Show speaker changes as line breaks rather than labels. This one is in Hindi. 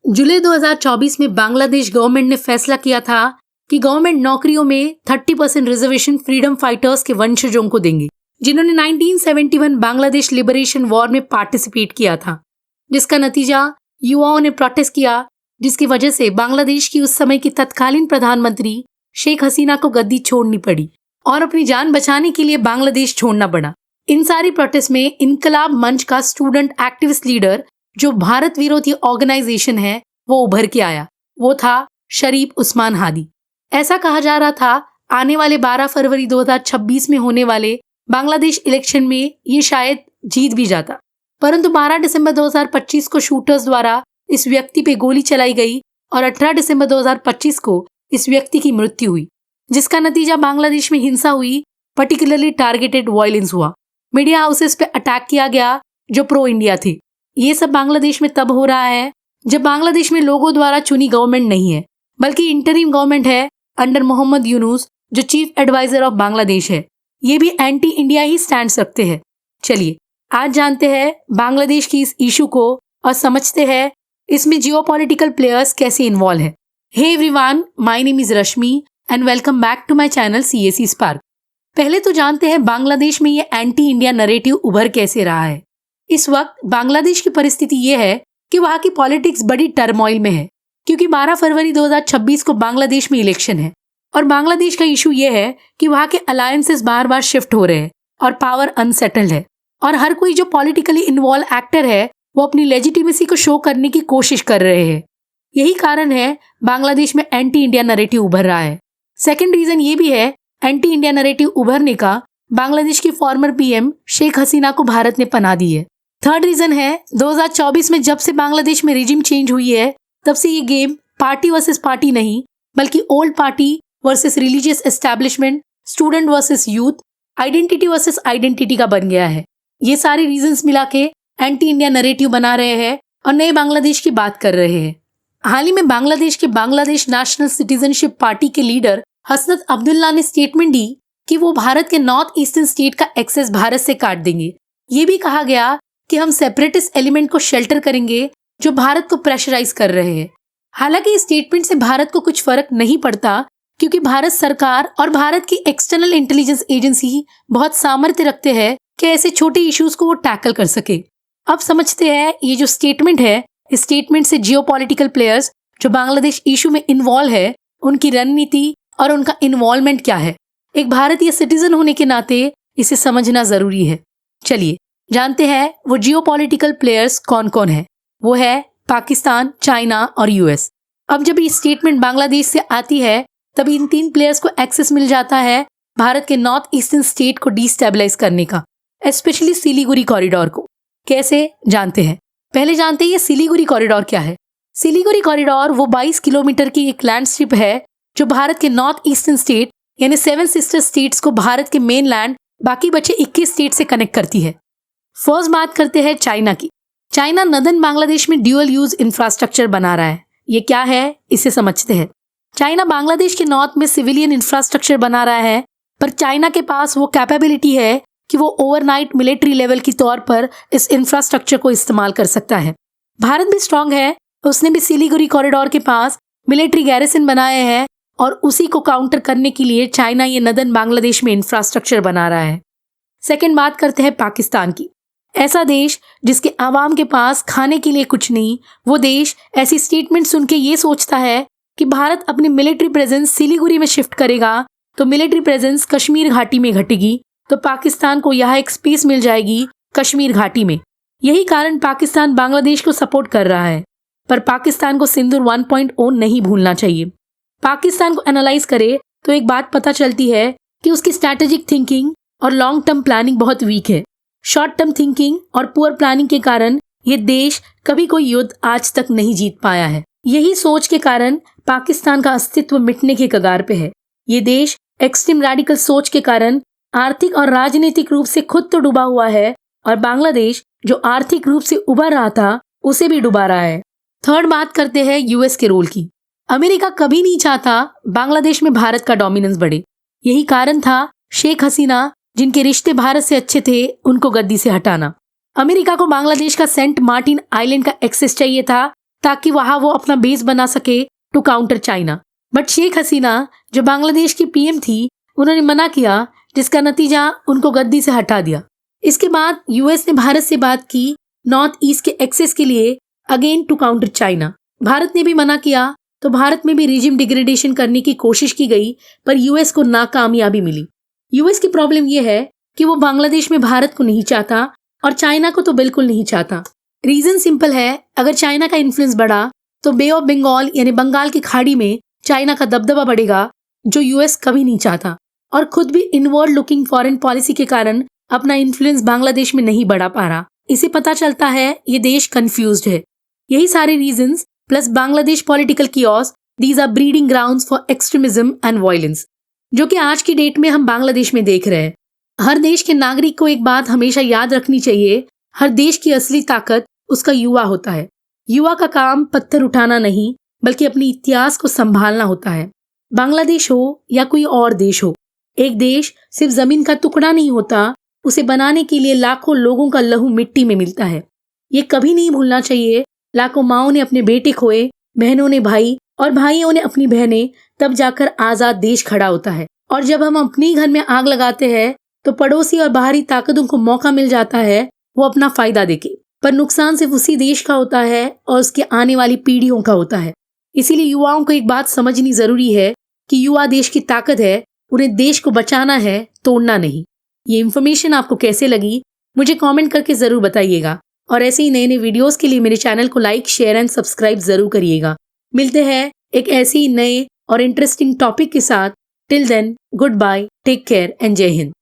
जुलाई 2024 में बांग्लादेश गवर्नमेंट ने फैसला किया था कि गवर्नमेंट नौकरियों में 30% रिजर्वेशन फ्रीडम फाइटर्स के वंशजों को देंगे, जिन्होंने 1971 बांग्लादेश लिबरेशन वॉर में पार्टिसिपेट किया था, जिसका नतीजा युवाओं ने प्रोटेस्ट किया, जिसकी वजह से बांग्लादेश की उस समय की तत्कालीन प्रधानमंत्री शेख हसीना को गद्दी छोड़नी पड़ी और अपनी जान बचाने के लिए बांग्लादेश छोड़ना पड़ा। इन सारी प्रोटेस्ट में इनकलाब मंच का स्टूडेंट एक्टिविस्ट लीडर, जो भारत विरोधी ऑर्गेनाइजेशन है, वो उभर के आया। वो था शरीफ उस्मान हादी। ऐसा कहा जा रहा था आने वाले 12 फरवरी 2026 में होने वाले बांग्लादेश इलेक्शन में ये शायद जीत भी जाता, परंतु 12 दिसंबर 2025 को शूटर्स द्वारा इस व्यक्ति पे गोली चलाई गई और 18 दिसंबर 2025 को इस व्यक्ति की मृत्यु हुई, जिसका नतीजा बांग्लादेश में हिंसा हुई, पर्टिकुलरली टारगेटेड वायलेंस हुआ। मीडिया हाउसेस पे अटैक किया गया जो प्रो इंडिया थे। ये सब बांग्लादेश में तब हो रहा है जब बांग्लादेश में लोगों द्वारा चुनी गवर्नमेंट नहीं है, बल्कि इंटरिम गवर्नमेंट है अंडर मोहम्मद यूनुस, जो चीफ एडवाइजर ऑफ बांग्लादेश है। ये भी एंटी इंडिया ही स्टैंड रखते हैं। चलिए आज जानते हैं बांग्लादेश की इस इशू को और समझते हैं इसमें जियोपॉलिटिकल प्लेयर्स कैसे इन्वॉल्व है। Hey everyone, my name is Rashmi and welcome back to my channel CAC spark. पहले तो जानते हैं बांग्लादेश में ये एंटी इंडिया नैरेटिव उभर कैसे रहा है। इस वक्त बांग्लादेश की परिस्थिति ये है कि वहाँ की पॉलिटिक्स बड़ी टर्मोइल में है, क्योंकि 12 फरवरी 2026 को बांग्लादेश में इलेक्शन है और बांग्लादेश का इशू ये है कि वहाँ के अलायंसेस बार बार शिफ्ट हो रहे हैं और पावर अनसेटल्ड है, और हर कोई जो पॉलिटिकली इन्वॉल्व एक्टर है वो अपनी लेजिटिमेसी को शो करने की कोशिश कर रहे हैं। यही कारण है बांग्लादेश में एंटी इंडिया नैरेटिव उभर रहा है। सेकेंड रीजन ये भी है एंटी इंडिया नैरेटिव उभरने का, बांग्लादेश की फॉर्मर PM शेख हसीना को भारत ने पनाह दी है। थर्ड रीजन है 2024 में जब से बांग्लादेश में रिजिम चेंज हुई है, तब से ये गेम पार्टी वर्सेस पार्टी नहीं, बल्कि old party versus religious establishment, student versus youth, identity versus identity का बन गया है। ये सारे रीजंस मिला के एंटी इंडिया नैरेटिव बना रहे हैं और नए बांग्लादेश की बात कर रहे हैं। हाल ही में बांग्लादेश के बांग्लादेश नेशनल सिटीजनशिप पार्टी के लीडर हसनत अब्दुल्ला ने स्टेटमेंट दी कि वो भारत के नॉर्थ ईस्टर्न स्टेट का एक्सेस भारत से काट देंगे। ये भी कहा गया कि हम सेपरेटिस्ट एलिमेंट को शेल्टर करेंगे जो भारत को प्रेशराइज कर रहे हैं। हालांकि इस स्टेटमेंट से भारत को कुछ फर्क नहीं पड़ता, क्योंकि भारत सरकार और भारत की एक्सटर्नल इंटेलिजेंस एजेंसी बहुत सामर्थ्य रखते हैं कि ऐसे छोटे इश्यूज को वो टैकल कर सके। अब समझते हैं ये जो स्टेटमेंट है, इस स्टेटमेंट से जियोपॉलिटिकल प्लेयर्स जो बांग्लादेश इशू में इन्वॉल्व है, उनकी रणनीति और उनका इन्वॉल्वमेंट क्या है। एक भारतीय सिटीजन होने के नाते इसे समझना जरूरी है। चलिए जानते हैं वो जियोपॉलिटिकल प्लेयर्स कौन कौन है। वो है पाकिस्तान, चाइना और US। अब जब ये स्टेटमेंट बांग्लादेश से आती है, तब इन 3 प्लेयर्स को एक्सेस मिल जाता है भारत के नॉर्थ ईस्टर्न स्टेट को डिस्टेबलाइज करने का, स्पेशली सिलीगुड़ी कॉरिडोर को। कैसे जानते हैं? पहले जानते हैं ये सिलीगुड़ी कॉरिडोर क्या है। सिलीगुड़ी कॉरिडोर वो 22 किलोमीटर की एक लैंड स्ट्रिप है जो भारत के नॉर्थ ईस्टर्न स्टेट यानी 7 सिस्टर स्टेट्स को भारत के मेन लैंड बाकी बचे 21 स्टेट से कनेक्ट करती है। फर्स्ट बात करते हैं चाइना की। चाइना नदन बांग्लादेश में ड्यूअल यूज इंफ्रास्ट्रक्चर बना रहा है। ये क्या है, इसे समझते हैं। चाइना बांग्लादेश के नॉर्थ में सिविलियन इंफ्रास्ट्रक्चर बना रहा है, पर चाइना के पास वो कैपेबिलिटी है कि वो ओवरनाइट मिलिट्री लेवल के तौर पर इस इंफ्रास्ट्रक्चर को इस्तेमाल कर सकता है। भारत भी स्ट्रांग है, उसने भी सिलीगुड़ी कॉरिडोर के पास मिलिट्री गैरिसन बनाए हैं और उसी को काउंटर करने के लिए चाइना ये नदन बांग्लादेश में इंफ्रास्ट्रक्चर बना रहा है। सेकेंड बात करते हैं पाकिस्तान की। ऐसा देश जिसके आवाम के पास खाने के लिए कुछ नहीं, वो देश ऐसी स्टेटमेंट सुन के ये सोचता है कि भारत अपनी मिलिट्री प्रेजेंस सिलीगुड़ी में शिफ्ट करेगा तो मिलिट्री प्रेजेंस कश्मीर घाटी में घटेगी, तो पाकिस्तान को यहाँ एक स्पेस मिल जाएगी कश्मीर घाटी में। यही कारण पाकिस्तान बांग्लादेश को सपोर्ट कर रहा है, पर पाकिस्तान को सिंदूर 1.0 नहीं भूलना चाहिए। पाकिस्तान को एनालाइज करे तो एक बात पता चलती है कि उसकी स्ट्रैटेजिक थिंकिंग और लॉन्ग टर्म प्लानिंग बहुत वीक है। शॉर्ट टर्म थिंकिंग और पुअर प्लानिंग के कारण ये देश कभी कोई युद्ध आज तक नहीं जीत पाया है। यही सोच के कारण पाकिस्तान का अस्तित्व मिटने के कगार पे है। ये देश एक्सट्रीम रेडिकल सोच के कारण आर्थिक और राजनीतिक रूप से खुद तो डूबा हुआ है, और बांग्लादेश जो आर्थिक रूप से उभर रहा था उसे भी डुबा रहा है। थर्ड बात करते हैं US के रोल की। अमेरिका कभी नहीं चाहता बांग्लादेश में भारत का डोमिनेंस बढ़े। यही कारण था शेख हसीना, जिनके रिश्ते भारत से अच्छे थे, उनको गद्दी से हटाना। अमेरिका को बांग्लादेश का सेंट मार्टिन आइलैंड का एक्सेस चाहिए था ताकि वहां वो अपना बेस बना सके to counter China. But Sheikh Hasina जो बांग्लादेश की पीएम थी, उन्होंने मना किया, जिसका नतीजा उनको गद्दी से हटा दिया। इसके बाद यूएस ने भारत से बात की नॉर्थ ईस्ट के एक्सेस के लिए, again to counter China. Bharat ने भी मना किया तो भारत में भी रिजिम डिग्रेडेशन करने की कोशिश की गई, पर यूएस को नाकामयाबी मिली। यूएस की प्रॉब्लम यह है कि वो बांग्लादेश में भारत को नहीं चाहता और चाइना को तो बिल्कुल नहीं चाहता। रीजन सिंपल है, अगर चाइना का इन्फ्लुएंस बढ़ा तो बे ऑफ बंगाल यानी बंगाल की खाड़ी में चाइना का दबदबा बढ़ेगा, जो यूएस कभी नहीं चाहता, और खुद भी इनवर्ड लुकिंग फॉरेन पॉलिसी के कारण अपना इन्फ्लुएंस बांग्लादेश में नहीं बढ़ा पा रहा। इसे पता चलता है ये देश कंफ्यूज्ड है। यही सारे reasons plus Bangladesh political chaos, these are breeding grounds for extremism and violence, जो कि आज की डेट में हम बांग्लादेश में देख रहे हैं। हर देश के नागरिक को एक बात हमेशा याद रखनी चाहिए, हर देश की असली ताकत उसका युवा होता है। युवा का काम पत्थर उठाना नहीं, बल्कि अपने इतिहास को संभालना होता है। बांग्लादेश हो या कोई और देश हो, एक देश सिर्फ जमीन का टुकड़ा नहीं होता, उसे बनाने के लिए लाखों लोगों का लहू मिट्टी में मिलता है। ये कभी नहीं भूलना चाहिए। लाखों माओं ने अपने बेटे खोए, बहनों ने भाई और भाइयों ने अपनी बहनें, तब जाकर आजाद देश खड़ा होता है। और जब हम अपने घर में आग लगाते हैं तो पड़ोसी और बाहरी ताकतों को मौका मिल जाता है वो अपना फायदा देके, पर नुकसान सिर्फ उसी देश का होता है और उसके आने वाली पीढ़ियों का होता है। इसीलिए युवाओं को एक बात समझनी जरूरी है कि युवा देश की ताकत है, उन्हें देश को बचाना है, तोड़ना नहीं। ये इन्फॉर्मेशन आपको कैसे लगी मुझे कमेंट करके जरूर बताइएगा, और ऐसे ही नए नए वीडियोस के लिए मेरे चैनल को लाइक, शेयर एंड सब्सक्राइब जरूर करिएगा। मिलते हैं एक ऐसे ही नए और इंटरेस्टिंग टॉपिक के साथ। Till then, good bye, take care and Jai Hind.